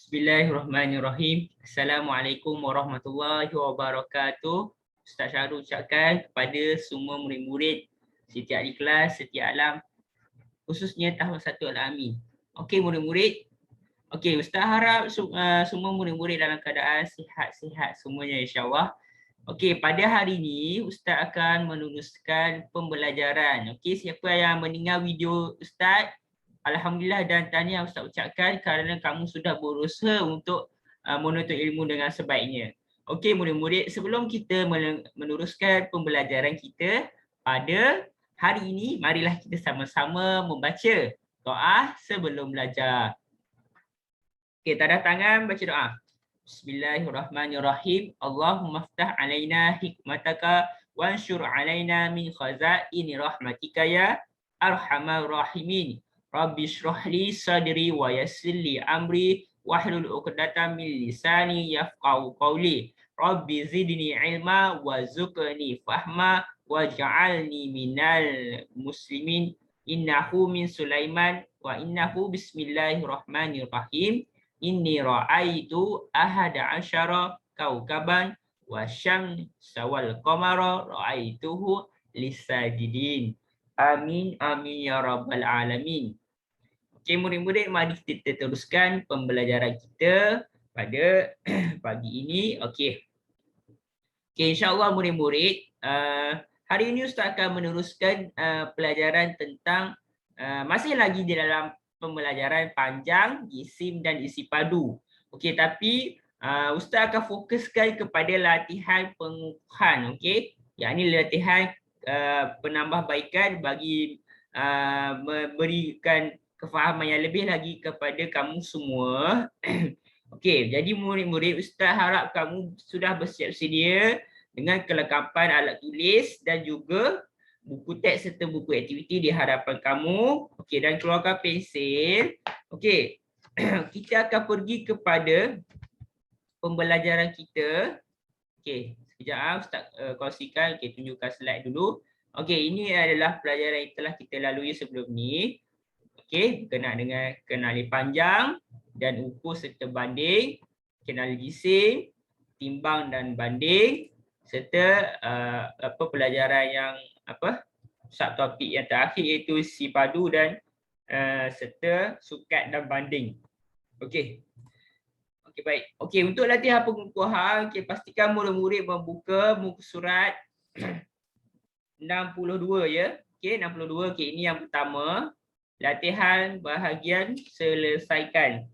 Bismillahirrahmanirrahim. Assalamualaikum warahmatullahi wabarakatuh. Ustaz Syahrul ucapkan kepada semua murid-murid setiap di kelas, setiap alam, khususnya tahun 1 Al-Amin. Okey murid-murid. Okey, Ustaz harap semua murid-murid dalam keadaan sihat-sihat semuanya insya-Allah. Okey, pada hari ini Ustaz akan meneruskan pembelajaran. Okey, siapa yang mendengar video Ustaz, alhamdulillah dan tahniah Ustaz ucapkan kerana kamu sudah berusaha untuk menuntut ilmu dengan sebaiknya. Okey murid-murid, sebelum kita meneruskan pembelajaran kita pada hari ini, marilah kita sama-sama membaca doa sebelum belajar. Okey, tanda tangan baca doa. Bismillahirrahmanirrahim. Allahumma ftah alaina hikmataka wansyur alaina min khazaini rahmatika ya arhamar rahimin. Rabbi shrah li sadri wa yassir li amri wahlul 'uqdatam min lisani yafqahu qawli. Rabbi zidni ilma wa zukni fahma waj'alni minal muslimin. Innahu min Sulaiman wa innahu bismillahirrahmanirrahim. Inni ra'aitu ahada asyara kaukaban wa syamsa wal qamara ra'aituhu lisajidin. Amin amin ya rabbal alamin. Okey murid-murid, mari kita teruskan pembelajaran kita pada pagi ini. Okey. Okey, insya-Allah murid-murid, hari ini Ustaz akan meneruskan pelajaran tentang masih lagi di dalam pembelajaran panjang, jisim dan isi padu. Okey, tapi Ustaz akan fokuskan kepada latihan pengukuhan, okey. Yang ini latihan penambahbaikan bagi memberikan kefahaman yang lebih lagi kepada kamu semua. Okey, jadi murid-murid, Ustaz harap kamu sudah bersiap sedia dengan kelengkapan alat tulis dan juga buku teks serta buku aktiviti di hadapan kamu. Okey, dan keluarkan pensil. Okey, kita akan pergi kepada pembelajaran kita. Okey, sekejap Ustaz kongsikan. Okey, tunjukkan slide dulu. Okey, ini adalah pelajaran yang telah kita lalui sebelum ni. Okey, berkenaan dengan kenali panjang dan ukur serta banding, kenali jisim, timbang dan banding, serta pelajaran yang subtopik yang terakhir iaitu isi padu dan serta sukat dan banding. Okey. Okey, baik. Okey, untuk latihan pengukuhan, pastikan murid-murid membuka muka surat 62 ya. Okey, 62. Okey, ini yang pertama. Latihan bahagian selesaikan.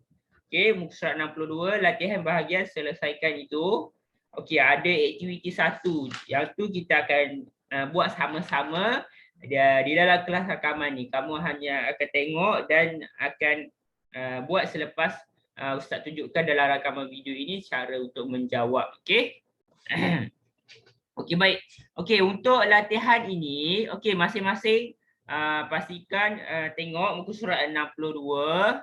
Okey, muka surat 62, latihan bahagian selesaikan itu. Okey, ada aktiviti 1. Yang tu kita akan buat sama-sama di dalam kelas rakaman ni. Kamu hanya akan tengok dan akan buat selepas Ustaz tunjukkan dalam rakaman video ini cara untuk menjawab. Okey. Okey, baik. Okey, untuk latihan ini, okey, masing-masing pastikan tengok muka surat 62.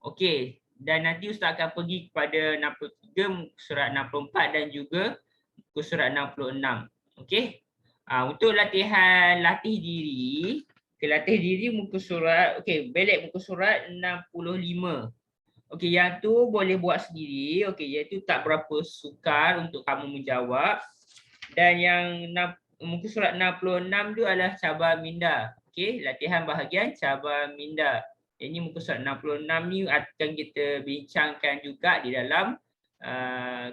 Okey, dan nanti Ustaz akan pergi kepada 63, muka surat 64 dan juga muka surat 66. Okey. Untuk latihan latih diri, latih diri muka surat, okey, belik muka surat 65. Okey, yang tu boleh buat sendiri. Okey, iaitu tak berapa sukar untuk kamu menjawab. Dan yang muka surat 66 tu adalah cabar minda. Okey, latihan bahagian cabar minda. Ini muka surat 66 ni akan kita bincangkan juga di dalam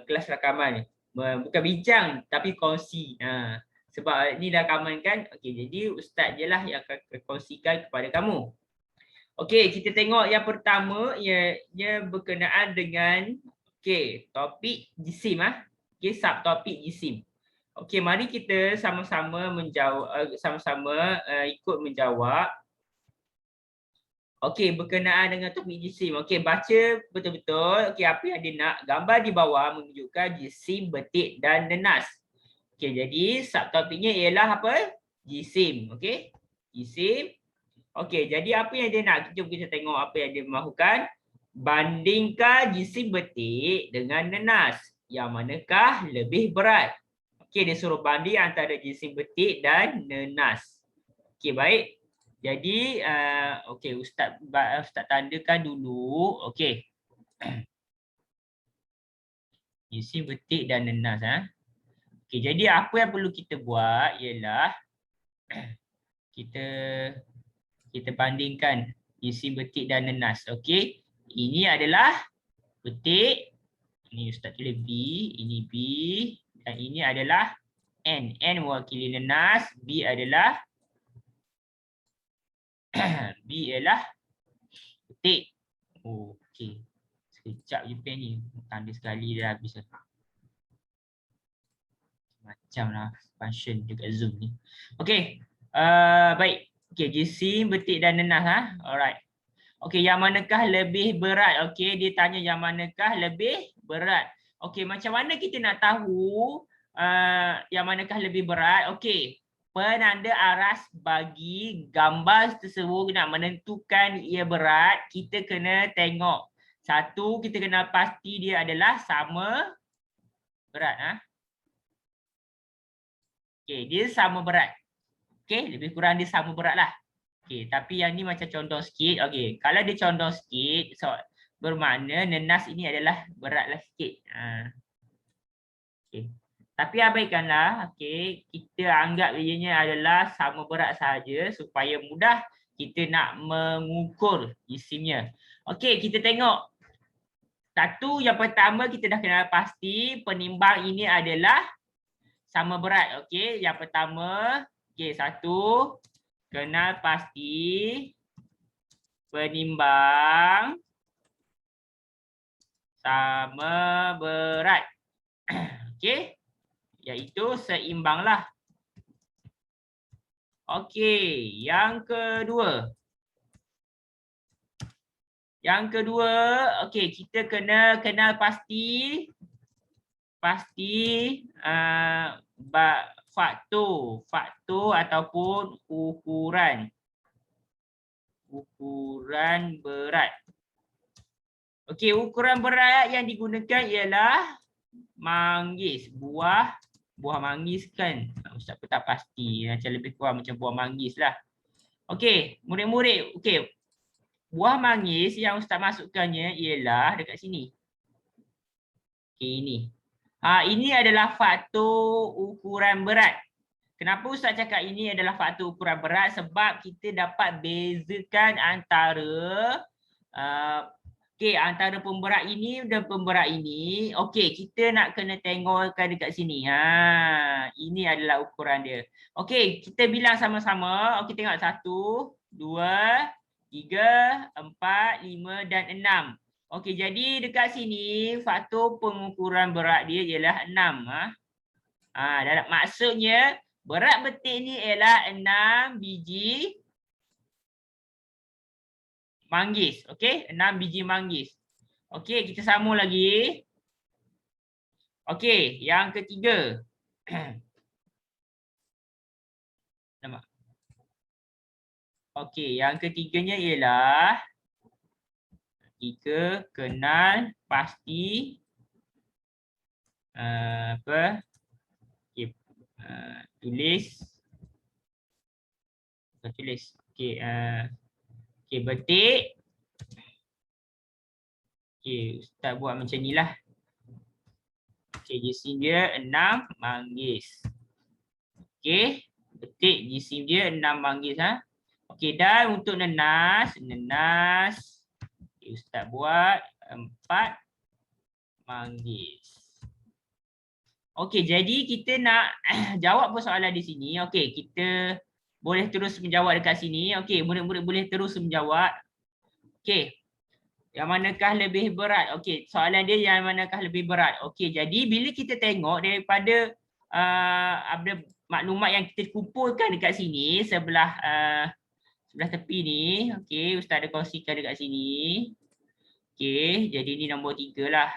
kelas rakaman. Bukan bincang tapi kongsi. Sebab ni rakaman kan. Okey, jadi Ustaz je lah yang akan kongsikan kepada kamu. Okey, kita tengok yang pertama ia berkenaan dengan topik jisim . Okey, subtopik jisim. Okey, mari kita sama-sama menjawab, ikut menjawab. Okey, berkenaan dengan topik jisim. Okey, baca betul-betul. Okey, apa yang dia nak? Gambar di bawah menunjukkan jisim, betik dan nenas. Okey, jadi subtopiknya ialah apa? Jisim. Okey, jisim. Okey, jadi apa yang dia nak? Jom kita tengok apa yang dia mahukan. Bandingkan jisim betik dengan nenas. Yang manakah lebih berat? Okey, dia suruh banding antara jisim betik dan nenas. Okey, baik. Jadi, okey, Ustaz tandakan dulu. Okey. Jisim betik dan nenas. Okey, jadi apa yang perlu kita buat ialah kita bandingkan jisim betik dan nenas. Okey. Ini adalah betik. Ini Ustaz tulis B, ini B dan ini adalah N. N mewakili nenas, B adalah B ialah betik. Okey. Sekejap je pen ni. Tanda sekali dah habis. Macamlah function dekat Zoom ni. Okey. Baik. Okey, jisim, betik dan nenas. Alright. Okey, yang manakah lebih berat? Okey, dia tanya yang manakah lebih berat. Okey, macam mana kita nak tahu yang manakah lebih berat? Okey, penanda aras bagi gambar tersebut nak menentukan ia berat, kita kena tengok. Satu, kita kena pasti dia adalah sama berat. Okey, dia sama berat. Okey, lebih kurang dia sama berat lah. Okey, tapi yang ni macam condong sikit. Okey, kalau dia condong sikit, so bermakna nenas ini adalah beratlah sikit. Okey. Tapi abaikanlah, okey, kita anggap ianya adalah sama berat saja supaya mudah kita nak mengukur jisimnya. Okey, kita tengok. Satu, yang pertama kita dah kenal pasti penimbang ini adalah sama berat. Okey, yang pertama, okey, satu, kenal pasti penimbang sama berat. Okey, iaitu seimbanglah. Okey, yang kedua. Yang kedua, okey, kita kena kenal pasti faktor ataupun ukuran berat. Okey, ukuran berat yang digunakan ialah manggis, buah manggis kan. Ustaz pun tak pasti, macam lebih kurang macam buah manggis lah. Okey, murid-murid, okey. Buah manggis yang Ustaz masukkannya ialah dekat sini. Okey, ini. Ini adalah faktor ukuran berat. Kenapa Ustaz cakap ini adalah faktor ukuran berat? Sebab kita dapat bezakan antara antara pemberat ini dan pemberat ini. Okey, kita nak kena tengokkan dekat sini. Ini adalah ukuran dia. Okey, kita bilang sama-sama. Okey, tengok 1, 2, 3, 4, 5 dan 6. Okey, jadi dekat sini faktor pengukuran berat dia ialah 6. Maksudnya berat betik ni ialah 6 biji manggis. Okey, 6 biji manggis. Okey, kita sambung lagi. Okey, yang ketiga. Nampak? Okey, yang ketiganya ialah kita kenal pasti tulis. Okey, okey, betik. Okey, Ustaz buat macam ni lah. Okey, jisim dia 6 manggis. Okey, betik jisim dia 6 manggis. Okey, dan untuk nenas. Okay, Ustaz buat 4 manggis. Okey, jadi kita nak jawab persoalan di sini. Okey, kita boleh terus menjawab dekat sini. Okey, murid-murid boleh terus menjawab. Okey, yang manakah lebih berat? Okey, soalan dia yang manakah lebih berat? Okey, jadi bila kita tengok daripada maklumat yang kita kumpulkan dekat sini sebelah tepi ni. Okey, Ustaz ada kongsikan dekat sini. Okey, jadi ni nombor 3 lah.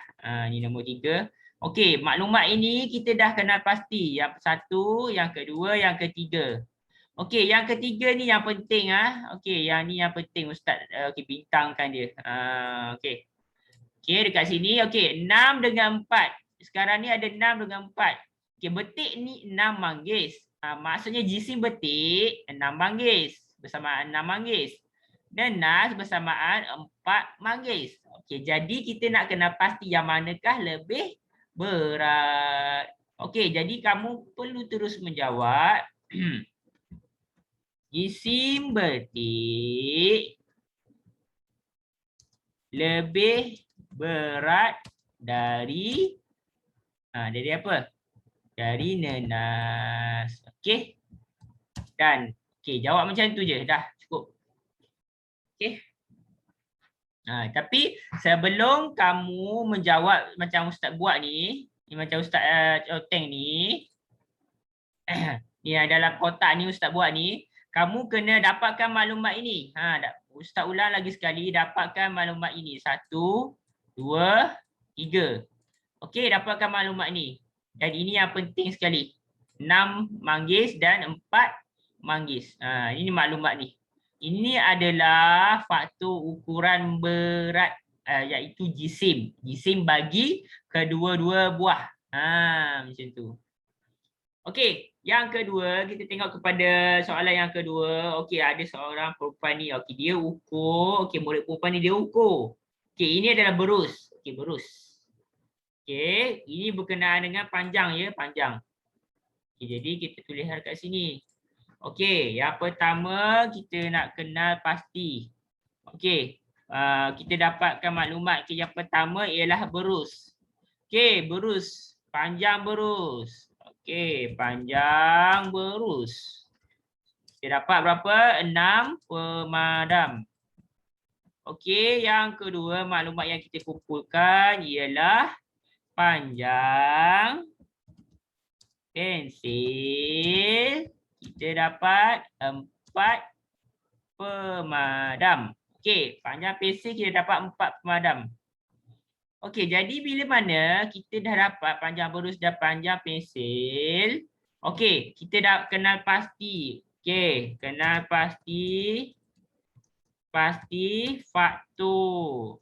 Ni nombor 3. Okey, maklumat ini kita dah kenal pasti. Yang satu, yang kedua, yang ketiga. Okey, yang ketiga ni yang penting. Okey, yang ni yang penting Ustaz bintangkan dia. Okey. Okey, dekat sini. Okey, 6 dengan 4. Sekarang ni ada 6 dengan 4. Okey, betik ni 6 manggis. Maksudnya jisim betik 6 manggis. Bersamaan 6 manggis. Nenas bersamaan 4 manggis. Okey, jadi kita nak kena pasti yang manakah lebih berat. Okey, jadi kamu perlu terus menjawab. Jisim betik lebih berat dari dari apa? Dari nenas. Okey. Dan okey, jawab macam tu je, dah cukup. Okey. Tapi sebelum kamu menjawab macam ustaz buat ni macam ustaz Oteng ni, ni dalam kotak ni ustaz buat ni, kamu kena dapatkan maklumat ini. Ustaz ulang lagi sekali, dapatkan maklumat ini. 1, 2, 3. Okey, dapatkan maklumat ni. Dan ini yang penting sekali. 6 manggis dan 4 manggis. Ini maklumat ni. Ini adalah faktor ukuran berat iaitu jisim. Jisim bagi kedua-dua buah. Macam tu. Okey, yang kedua kita tengok kepada soalan yang kedua. Okey, ada seorang perempuan ni. Okey, dia ukur. Okey, murid perempuan ni dia ukur. Okey, ini adalah berus. Okey, berus. Okey, ini berkenaan dengan panjang ya, panjang. Okey, jadi kita tulis kat sini. Okey, yang pertama kita nak kenal pasti. Okey, kita dapatkan maklumat. Yang pertama ialah berus. Okey, berus. Panjang berus. Okey, panjang berus. Kita dapat berapa? 6 pemadam. Okey, yang kedua maklumat yang kita kumpulkan ialah panjang pensil. Kita dapat 4 pemadam. Okey, panjang pensil kita dapat 4 pemadam. Okey, jadi bila mana kita dah dapat panjang berus dan panjang pensil, okey, kita dah kenal pasti. Okey, kenal pasti faktor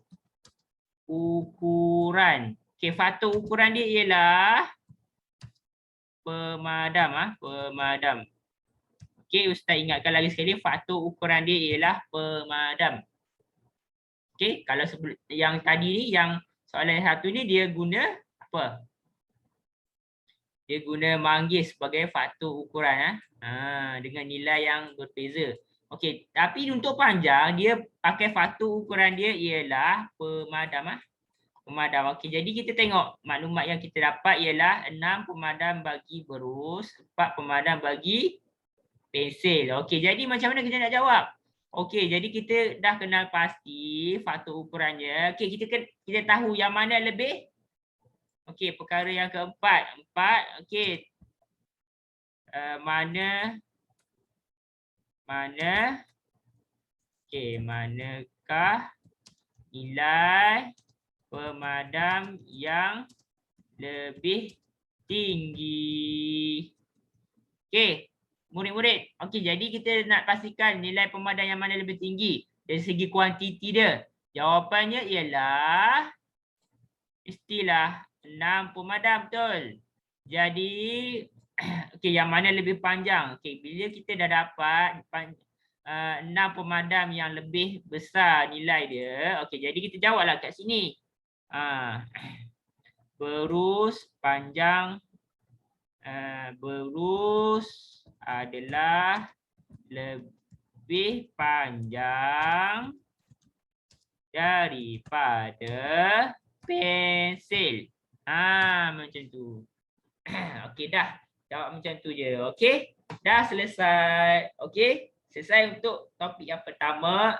ukuran. Okey, faktor ukuran dia ialah pemadam. Pemadam. Okey, ustaz ingatkan lagi sekali, faktor ukuran dia ialah pemadam. Okey, kalau yang tadi ni, yang soalan yang satu ni dia guna apa? Dia guna manggis sebagai faktor ukuran dengan nilai yang berbeza. Okey, tapi untuk panjang dia pakai faktor ukuran dia ialah pemadam. Pemadam. Okey, jadi kita tengok maklumat yang kita dapat ialah 6 pemadam bagi berus, 4 pemadam bagi pensil. Okey, jadi macam mana kita nak jawab? Okey, jadi kita dah kenal pasti faktor ukurannya. Okey, kita tahu yang mana lebih. Okey, perkara yang keempat. 4. Okey. Mana? Okey, manakah nilai pemadam yang lebih tinggi? Okey, murid-murid. Okey, jadi kita nak pastikan nilai pemadam yang mana lebih tinggi dari segi kuantiti dia. Jawapannya ialah istilah 6 pemadam, betul. Jadi okey, yang mana lebih panjang? Okey, bila kita dah dapat 6 pemadam yang lebih besar nilai dia. Okey, jadi kita jawablah kat sini. Berus panjang berus adalah lebih panjang daripada pensil. Macam tu. Okey, dah. Jawab macam tu je. Okey. Dah selesai. Okey. Selesai untuk topik yang pertama.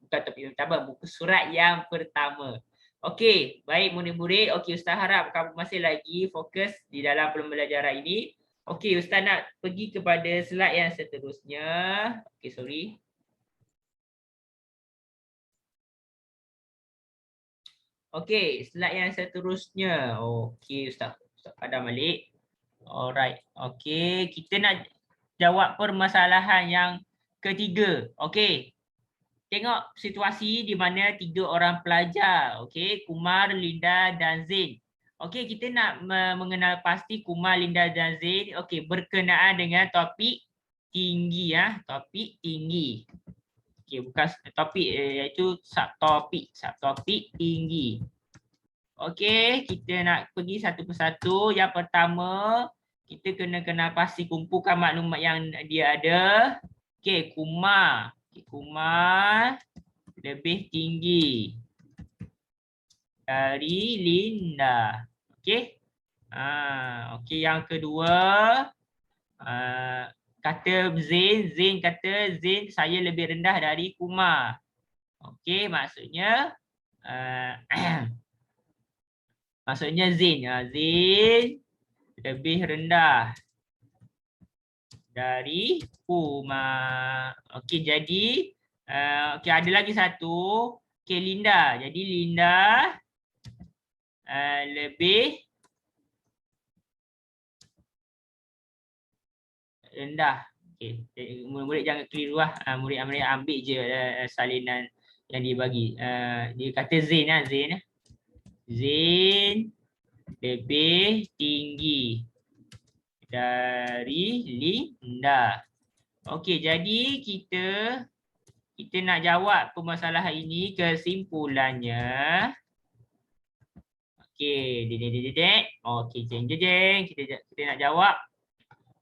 Bukan topik yang pertama, buku surat yang pertama. Okey, baik murid-murid. Okey, Ustaz harap kamu masih lagi fokus di dalam pembelajaran ini. Okey, Ustaz nak pergi kepada slide yang seterusnya. Okey, sorry. Okey, slide yang seterusnya. Okey, Ustaz padam balik. Alright. Okey, kita nak jawab permasalahan yang ketiga. Okey. Tengok situasi di mana 3 orang pelajar, okey, Kumar, Linda dan Zain. Okey, kita nak mengenal pasti Kumar, Linda dan Zain, okey, berkenaan dengan topik tinggi topik tinggi. Okey, bukan topik iaitu subtopik tinggi. Okey, kita nak pergi satu persatu. Yang pertama, kita kena kenal pasti kumpulkan maklumat yang dia ada. Okey, Kumar. Okay, Kumar lebih tinggi dari Linda. Okey. Okey, yang kedua, kata Zain kata Zain saya lebih rendah dari Kumar. Okey, maksudnya maksudnya Zain lebih rendah dari Kumar. Okey, jadi okey, ada lagi satu. Okey, Linda. Jadi Linda lebih rendah. Okey, murid-murid jangan keliru lah. Murid-murid ambil je salinan yang dia bagi. Dia kata Zain lah, Zain. Zain lebih tinggi dari Linda. Okey, jadi kita nak jawab permasalahan ini, kesimpulannya. Okey, okey, jeng. Kita nak jawab.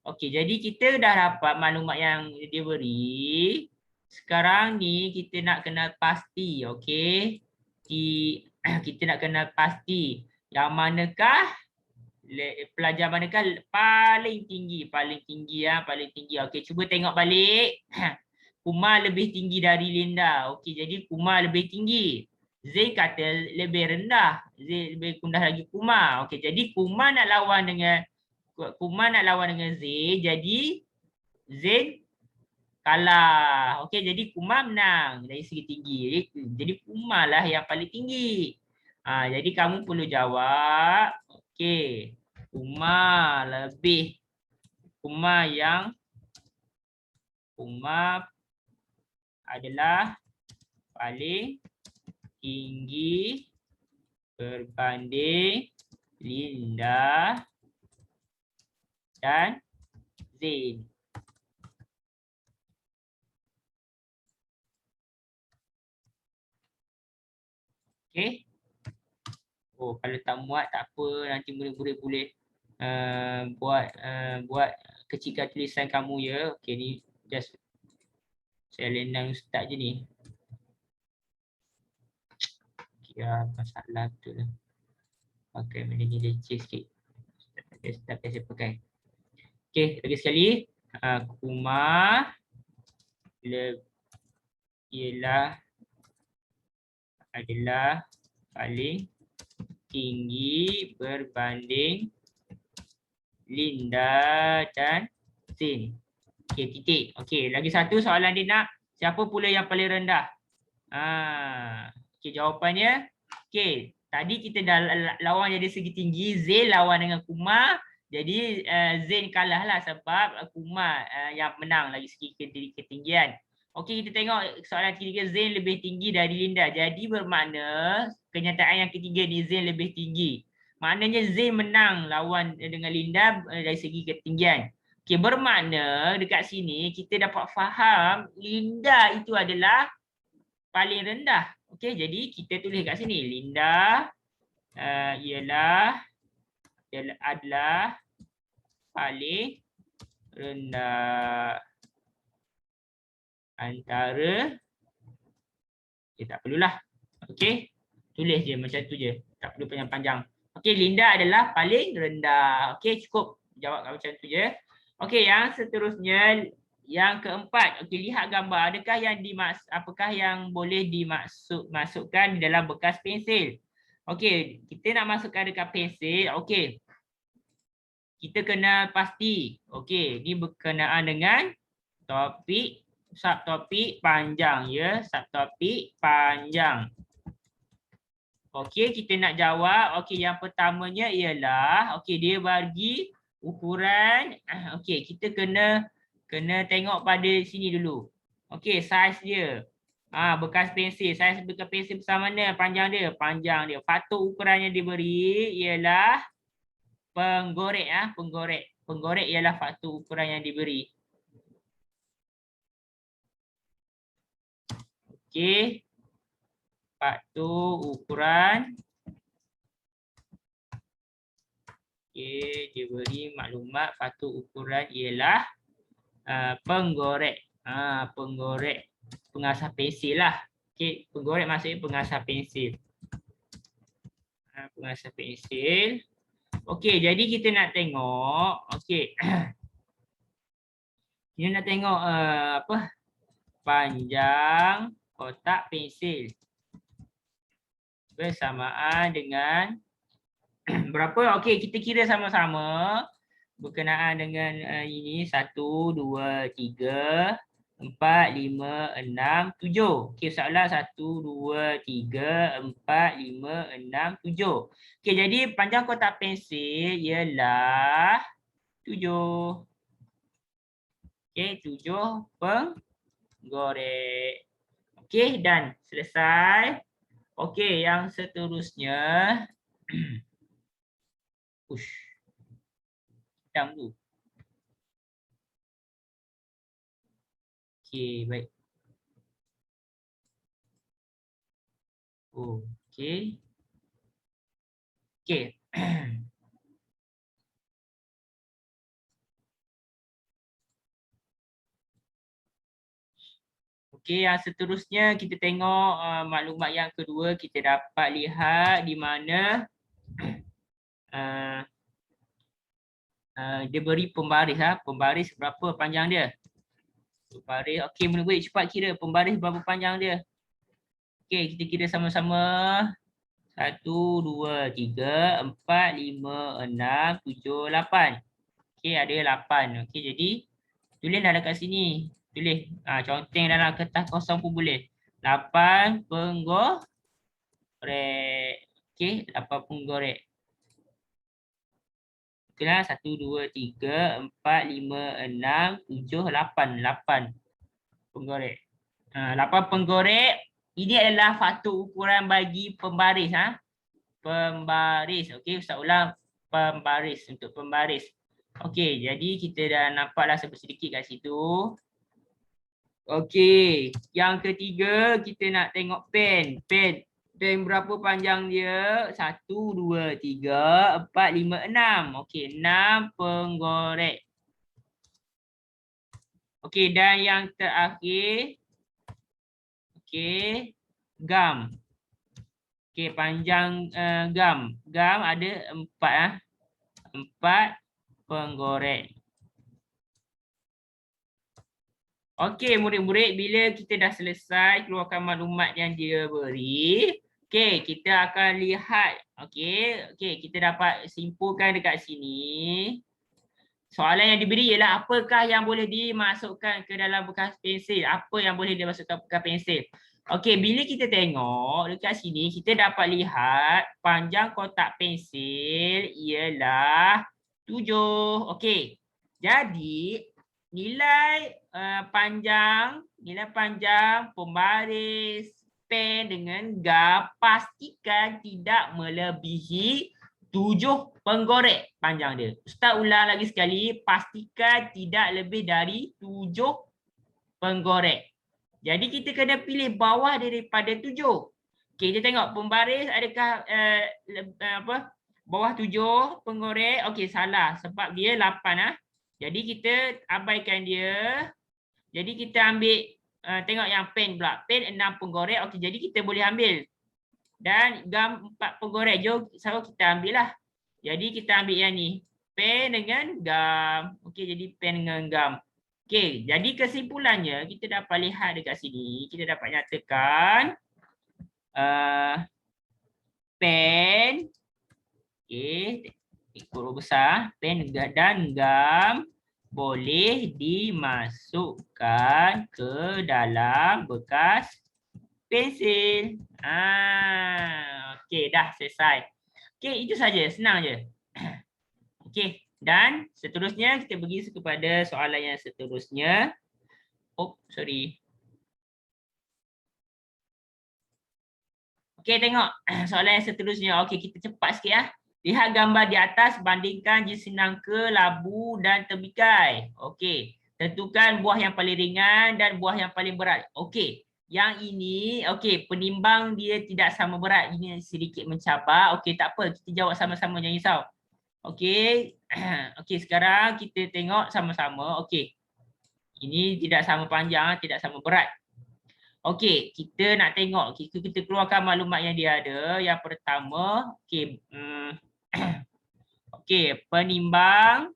Okey, jadi kita dah dapat maklumat yang dia beri. Sekarang ni kita nak kenal pasti, okey. Kita nak kenal pasti yang manakah pelajar manakah paling tinggi ya, paling tinggi. Okey, cuba tengok balik. Kumar lebih tinggi dari Linda. Okey, jadi Kumar lebih tinggi. Zain kata lebih rendah. Zain lebih rendah lagi Kumar. Okey, jadi Kumar nak lawan dengan Zain, jadi Zain kalah. Okey, jadi Kumar menang dari segi tinggi. Jadi Kumar lah yang paling tinggi. Jadi kamu perlu jawab. Okey, Kumar adalah paling tinggi berbanding Linda dan Zain. Okey. Oh, kalau tak muat tak apa, nanti murid-murid boleh buat kecilkan tulisan kamu ya. Okey, ni just saya lenang ustaz je ni. Kira masalah betul lah. Pakai benda ni leceh sikit. Tak biasa pakai. Okey, lagi sekali. Kumar adalah paling tinggi berbanding Linda dan Zain. Okey, titik. Okey, lagi satu soalan dia nak, siapa pula yang paling rendah? Okey, jawapannya. Okey, tadi kita dah lawan dari segi tinggi, Zain lawan dengan Kumar. Jadi Zain kalah lah sebab Kumar yang menang lagi segi ketinggian. Okey, kita tengok soalan ketiga, Zain lebih tinggi dari Linda. Jadi bermakna kenyataan yang ketiga ni, Zain lebih tinggi. Maknanya Zain menang lawan dengan Linda dari segi ketinggian. Okey, bermakna dekat sini kita dapat faham Linda itu adalah paling rendah. Okey, jadi kita tulis kat sini, Linda adalah paling rendah antara, tak perlulah. Okey, tulis je macam tu je, tak perlu panjang-panjang. Okey, Linda adalah paling rendah. Okey, cukup jawab macam tu je. Okey, yang seterusnya, yang keempat. Okey, lihat gambar, apakah yang boleh dimasukkan di dalam bekas pensil. Okey, kita nak masukkan dekat pensil. Okey, kita kena pasti. Okey, ini berkenaan dengan topik, subtopik panjang ya, subtopik panjang. Okey, kita nak jawab. Okey, yang pertamanya ialah, okey, dia bagi ukuran. Okey, kita kena tengok pada sini dulu. Okey, saiz dia. Bekas pensil, saiz bekas pensil besar mana? Panjang dia. Faktor ukuran yang diberi ialah penggorek. Penggorek ialah faktor ukuran yang diberi. Okey. Faktor ukuran Okey, dia beri maklumat faktor ukuran ialah penggorek. Penggorek pengasah pensil lah. Okey, penggorek maksudnya pengasah pensil. Pengasah pensil. Okey, jadi kita nak tengok. Okey. Kita nak tengok panjang kotak pensil bersamaan dengan berapa? Okey, kita kira sama-sama berkenaan dengan ini 1, 2, 3, 4, 5, 6, 7. Okey, soalan 1, 2, 3, 4, 5, 6, 7. Okey, jadi panjang kotak pensil ialah 7. Okey, 7 penggorek. Okey, dan selesai. Okey, yang seterusnya. Push. Hitam tu. Okey, baik. Okey. Okey. Okey, yang seterusnya kita tengok maklumat yang kedua, kita dapat lihat di mana dia beri pembaris. Pembaris berapa panjang dia? Pembaris. Okey, murid-murid cepat kira pembaris berapa panjang dia. Okey, kita kira sama-sama. 1, 2, 3, 4, 5, 6, 7, 8. Okey, ada 8. Okey, jadi tulislah dekat sini. Tulis. Conteng dalam kertas kosong pun boleh. 8 penggorek. Okey, 8 penggorek. Okeylah, 1, 2, 3, 4, 5, 6, 7, 8. 8 penggorek. 8 penggorek. Ini adalah faktor ukuran bagi pembaris. Pembaris. Okey, Ustaz ulang. Pembaris, untuk pembaris. Okey, jadi kita dah nampaklah sedikit kat situ. Okey, yang ketiga kita nak tengok pen. Pen berapa panjang dia? 1, 2, 3, 4, 5, 6. Okey, 6 penggorek. Okey, dan yang terakhir. Okey, gam. Okey, panjang gam. Gam ada 4. 4 penggorek. Okey, murid-murid, bila kita dah selesai keluarkan maklumat yang dia beri, okey, kita akan lihat. Okey, kita dapat simpulkan dekat sini. Soalan yang diberi ialah apakah yang boleh dimasukkan ke dalam bekas pensil? Apa yang boleh dimasukkan bekas pensil? Okey, bila kita tengok dekat sini, kita dapat lihat panjang kotak pensil ialah 7. Okey, jadi nilai panjang pembaris pen dengan gam pastikan tidak melebihi 7 penggorek panjang dia. Ustaz ulang lagi sekali, pastikan tidak lebih dari 7 penggorek. Jadi kita kena pilih bawah daripada 7. Okey, kita tengok pembaris adakah bawah 7 penggorek. Okey, salah sebab dia 8 Jadi kita abaikan dia. Jadi kita ambil tengok yang pen pula. Pen 6 penggorek. Okey, jadi kita boleh ambil. Dan gam 4 penggorek. Jom kita ambil lah. Jadi kita ambil yang ni. Pen dengan gam. Okey, jadi pen dengan gam. Okey, jadi kesimpulannya kita dapat lihat dekat sini. Kita dapat nyatakan pen. Okey, ikut besar. Pen dan gam boleh dimasukkan ke dalam bekas pensil. Okey, dah selesai. Okey, itu saja, senang je. Okey, dan seterusnya kita pergi kepada soalan yang seterusnya. Oh, sorry. Okey, tengok soalan yang seterusnya. Okey, kita cepat sikit Lihat gambar di atas, bandingkan jenis nangka, labu dan temikai. Okey, tentukan buah yang paling ringan dan buah yang paling berat. Okey, yang ini, okey, penimbang dia tidak sama berat. Ini sedikit mencabar. Okey, tak apa, kita jawab sama-sama, jangan risau. Okey. Okey, sekarang kita tengok sama-sama. Okey. Ini tidak sama panjang, tidak sama berat. Okey, kita nak tengok. Kita keluarkan maklumat yang dia ada. Yang pertama, okey, okey, penimbang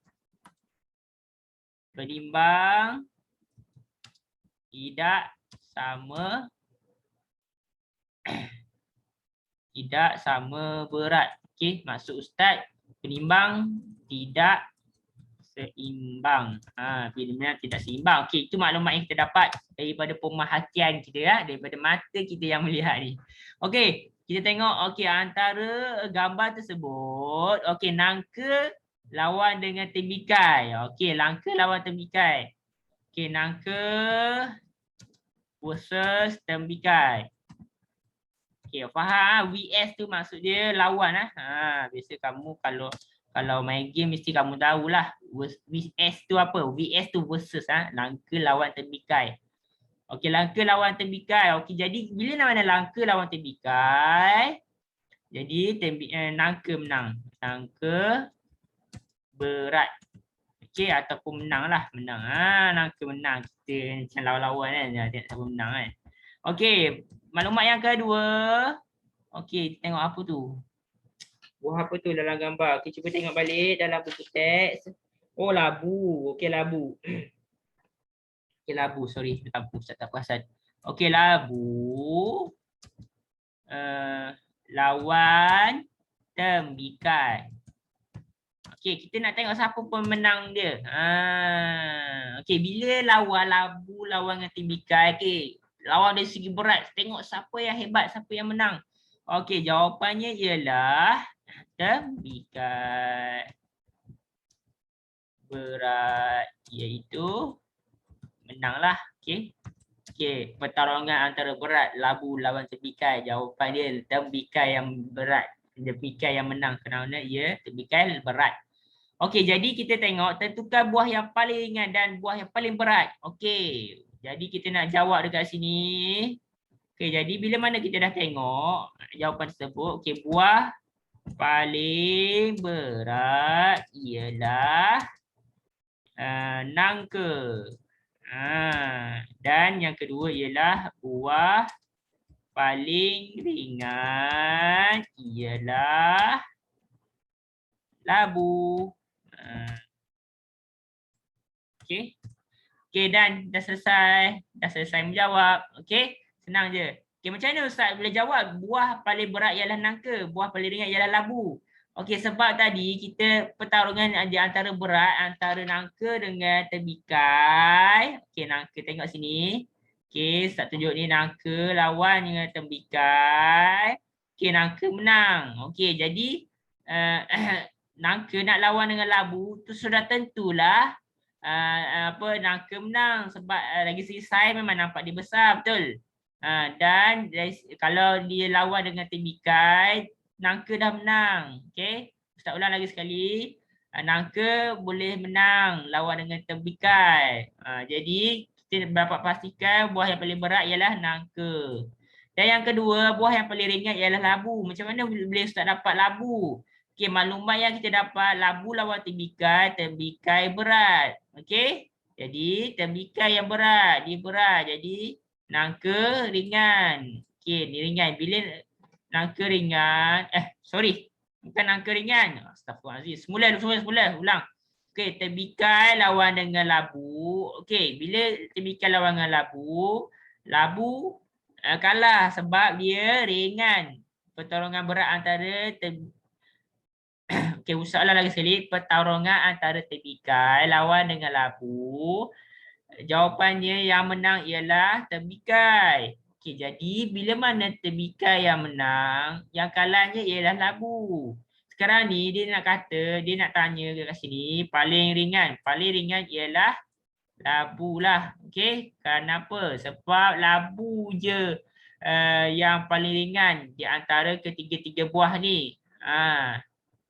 tidak sama berat. Okey, maksud Ustaz, penimbang tidak seimbang. Bila tidak seimbang. Okey, itu maklumat yang kita dapat daripada pemerhatian kita ya, daripada mata kita yang melihat ni. Okey, kita tengok okey antara gambar tersebut, okey nangka lawan dengan tembikai. Okey, nangka lawan tembikai. Okey, nangka versus tembikai. Okey, faham VS tu maksud dia lawan biasa kamu kalau main game mesti kamu tahulah VS tu apa? VS tu versus langka lawan tembikai. Okey, langka lawan tembikai. Okey, jadi bila mana langka lawan tembikai, jadi nangka menang. Nangka berat. Okey, ataupun menang. Nangka menang. Kita macam lawan-lawan kan. Tengok siapa menang kan. Okey, maklumat yang kedua. Okey, tengok apa tu? Buah apa tu dalam gambar? Kita cuba tengok balik dalam buku teks. Oh, labu. Okey, labu. Okey, labu. Sorry, labu. Saya tak perasan. Okey, labu. Lawan tembikai. Okey, kita nak tengok siapa pemenang dia. Okey, bila lawan labu lawan dengan tembikai, okey, lawan dari segi berat, tengok siapa yang hebat, siapa yang menang. Okey, jawapannya ialah tembikai. Berat, iaitu menanglah. Okey. Okey, pertarungan antara berat labu lawan tembikai. Jawapan dia tembikai yang berat. Tembikai yang menang kerana ia tembikai berat. Okey, jadi kita tengok tentukan buah yang paling ringan dan buah yang paling berat. Okey, jadi kita nak jawab dekat sini. Okey, jadi bila mana kita dah tengok jawapan tersebut, okey, buah paling berat ialah nangka. Dan yang kedua ialah buah paling ringan ialah labu. Okey. Okey, dan dah selesai menjawab. Okey, senang je. Okey, macam mana Ustaz boleh jawab buah paling berat ialah nangka, buah paling ringan ialah labu? Okey, sebab tadi kita pertarungan di antara berat antara nangka dengan tembikai. Okey, nangka tengok sini. Okey, Ustaz tunjuk ni nangka lawan dengan tembikai. Okey, nangka menang. Okey, jadi nangka nak lawan dengan labu tu sudah tentulah nangka menang sebab lagi segi saiz memang nampak dia besar, betul. Dan kalau dia lawan dengan tembikai, nangka dah menang. Okey, Ustaz ulang lagi sekali. Nangka boleh menang lawan dengan tembikai. Jadi kita dapat pastikan buah yang paling berat ialah nangka. Dan yang kedua, buah yang paling ringan ialah labu. Macam mana boleh Ustaz dapat labu? Okey, maklumat yang kita dapat, labu lawan tembikai, tembikai berat. Okey, jadi tembikai yang berat, dia berat. Jadi nangka ringan. Okey, ni ringan. Bila nangka ringan, bukan nangka ringan. Astagfirullahaladzim. Semula, ulang. Okey, tembikai lawan dengan labu. Okey, bila tembikai lawan dengan labu, labu kalah sebab dia ringan. Pertarungan berat antara okey, soalan lagi sekali. Pertarungan antara tembikai lawan dengan labu. Jawapannya yang menang ialah tembikai. Okey, jadi bila mana tembikai yang menang, yang kalahnya ialah labu. Sekarang ni dia nak tanya kat sini paling ringan. Paling ringan ialah labu lah. Okey, kenapa? Sebab labu je yang paling ringan di antara ketiga-tiga buah ni.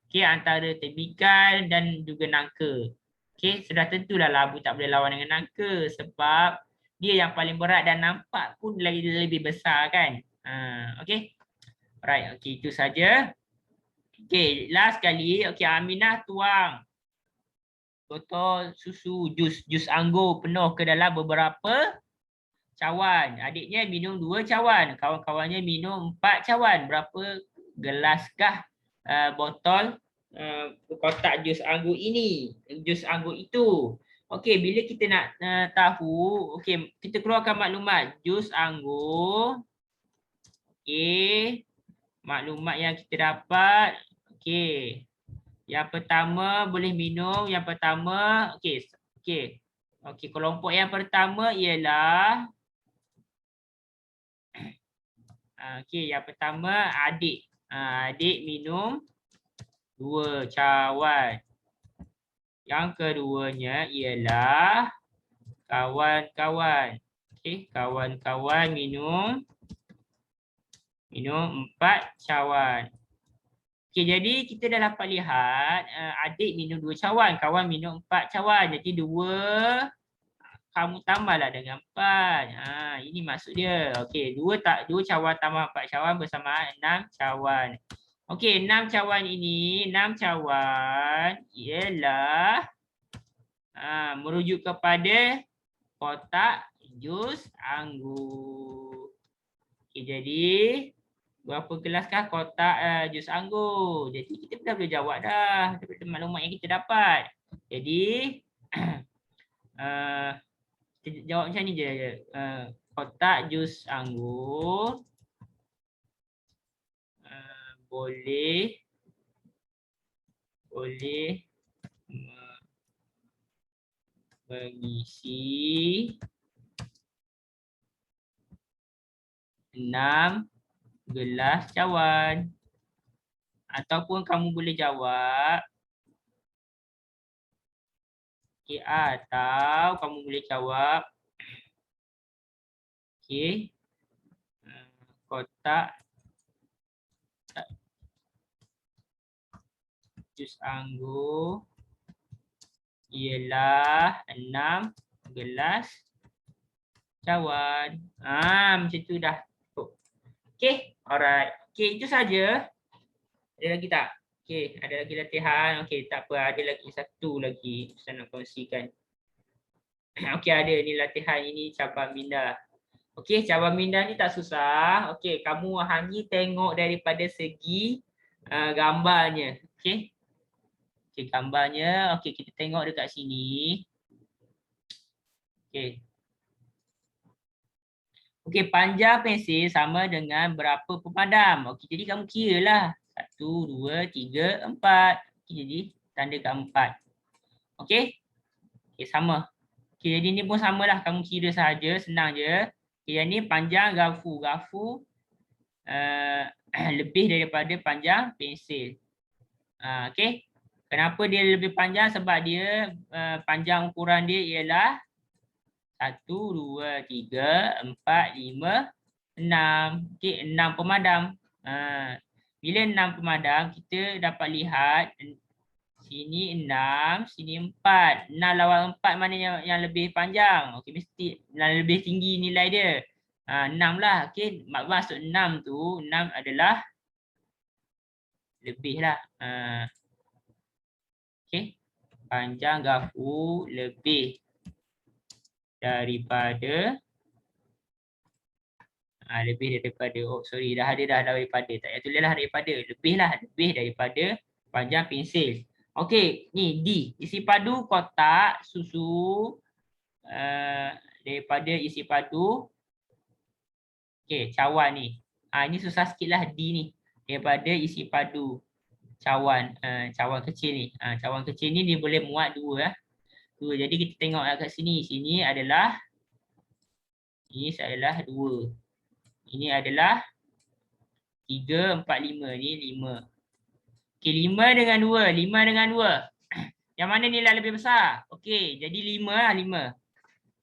Okey, antara tembikai dan juga nangka. Okey, sudah tentulah labu tak boleh lawan dengan nangka sebab dia yang paling berat dan nampak pun lebih besar kan. Okey. Alright, okey, itu saja. Okey, last kali. Okey, Aminah tuang botol susu jus anggur penuh ke dalam beberapa cawan. Adiknya minum 2 cawan, kawan-kawannya minum 4 cawan. Berapa gelaskah botol kotak jus anggur ini, jus anggur itu? Okey, bila kita nak tahu, okey, kita keluarkan maklumat jus anggur. Okey, maklumat yang kita dapat. Okey. Yang pertama boleh minum, yang pertama okey. Okey, kelompok yang pertama ialah okey, yang pertama adik. Adik minum 2 cawan. Yang keduanya ialah kawan-kawan. Okey, kawan-kawan minum 4 cawan. Okey, jadi kita dah dapat lihat adik minum 2 cawan, kawan minum 4 cawan. Jadi 2 kamu tambahlah dengan 4. Ini maksud dia. Okey, 2 cawan tambah 4 cawan bersamaan 6 cawan. Okey, 6 cawan ini, 6 cawan ialah merujuk kepada kotak jus anggur. Okey, jadi berapa gelaskah kotak jus anggur? Jadi kita dah boleh jawab dah daripada maklumat yang kita dapat. Jadi kita jawab macam ni je. Kotak jus anggur boleh mengisi 6 gelas cawan. Ataupun kamu boleh jawab atau kamu boleh jawab kotak jus anggur ialah 6 gelas cawan. Macam tu dah. Okey, alright. Okey, itu saja. Ada lagi tak? Okey, ada lagi latihan. Okey, tak apa, ada lagi satu lagi saya nak kongsikan. Okey, ada ni latihan ini cabang minda. Okey, cabang minda ni tak susah. Okey, kamu hanya tengok daripada segi gambarnya. Okey. Okey, gambarnya. Okey, kita tengok dekat sini. Okey. Okey, panjang pensil sama dengan berapa pemadam? Okey, jadi kamu kira lah. 1, 2, 3, 4. Okey, jadi tandakan 4. Okey? Okey, sama. Okey, jadi ni pun samalah. Kamu kira sahaja, senang je. Okey, yang ni panjang garfu. Garfu lebih daripada panjang pensil. Okey? Kenapa dia lebih panjang? Sebab dia panjang ukuran dia ialah 1, 2, 3, 4, 5, 6. Okey, 6 pemadam. Bila 6 pemadam, kita dapat lihat sini 6, sini 4. 6 lawan 4 mana yang lebih panjang? Okey, mesti lebih tinggi nilai dia. 6 lah. Okey, maksud 6 tu, 6 adalah lebih lah. Okey, panjang garfu lebih daripada dah ada dah daripada, tak payah tulislah daripada, lebih daripada panjang pensil. Okey, ni D, isi padu kotak susu daripada isi padu cawan ni. Ini susah sikitlah D ni, daripada isi padu cawan, cawan kecil ni. Cawan kecil ni dia boleh muat 2 lah. Jadi kita tengok kat sini, ini adalah 2. Ini adalah 3, 4, 5. Ni 5. Okey, 5 dengan 2. 5 dengan 2. Yang mana nilai lebih besar? Okey, jadi 5 lah, 5.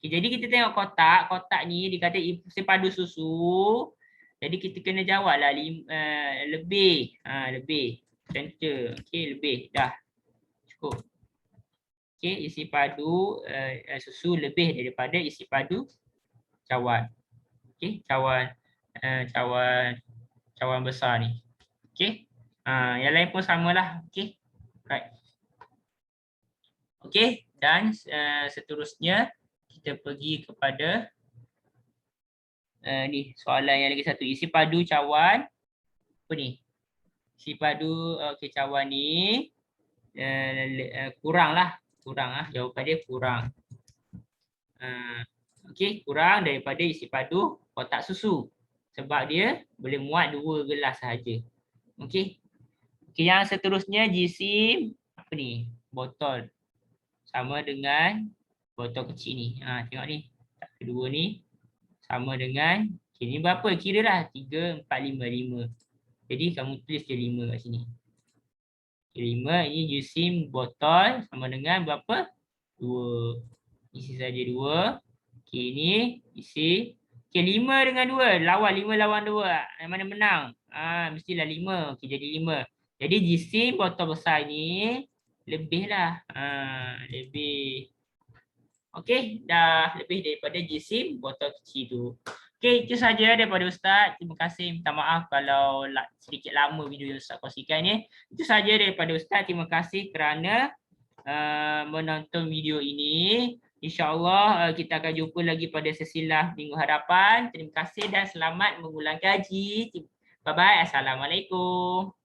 Okey, jadi kita tengok kotak. Kotak ni dikata isi padu susu. Jadi kita kena jawablah lebih. Lebih. Center. Okey, lebih. Dah. Cukup. Okey, isi padu susu lebih daripada isi padu cawan. Okey, cawan besar ni. Okey. Yang lain pun samalah. Okey. Right. Okey, dan seterusnya kita pergi kepada ni soalan yang lagi satu. Isi padu cawan apa ni? Isi padu cawan ni kurang lah. Jawapan dia kurang. Okey, kurang daripada isi padu kotak susu. Sebab dia boleh muat 2 gelas sahaja. Okey. Okey, yang seterusnya jisim apa ni? Botol. Sama dengan botol kecil ni. Tengok ni. Kedua ni sama dengan ni berapa? Kiralah 3, 4, 5. Jadi kamu tulis je 5 kat sini. 5 ini jisim botol sama dengan berapa? 2. Isi saja 2. Okey, ini isi. Okey, 5 dengan 2. Lawan 5 lawan 2. Yang mana menang? Mestilah 5. Okey, jadi 5. Jadi jisim botol besar ni lebihlah. Lebih. Okey, dah lebih daripada jisim botol kecil tu. Okey, itu saja daripada Ustaz. Terima kasih. Minta maaf kalau sedikit lama video yang Ustaz kongsikan ni. Itu saja daripada Ustaz. Terima kasih kerana menonton video ini. InsyaAllah kita akan jumpa lagi pada sesi live minggu hadapan. Terima kasih dan selamat mengulang kaji. Bye-bye. Assalamualaikum.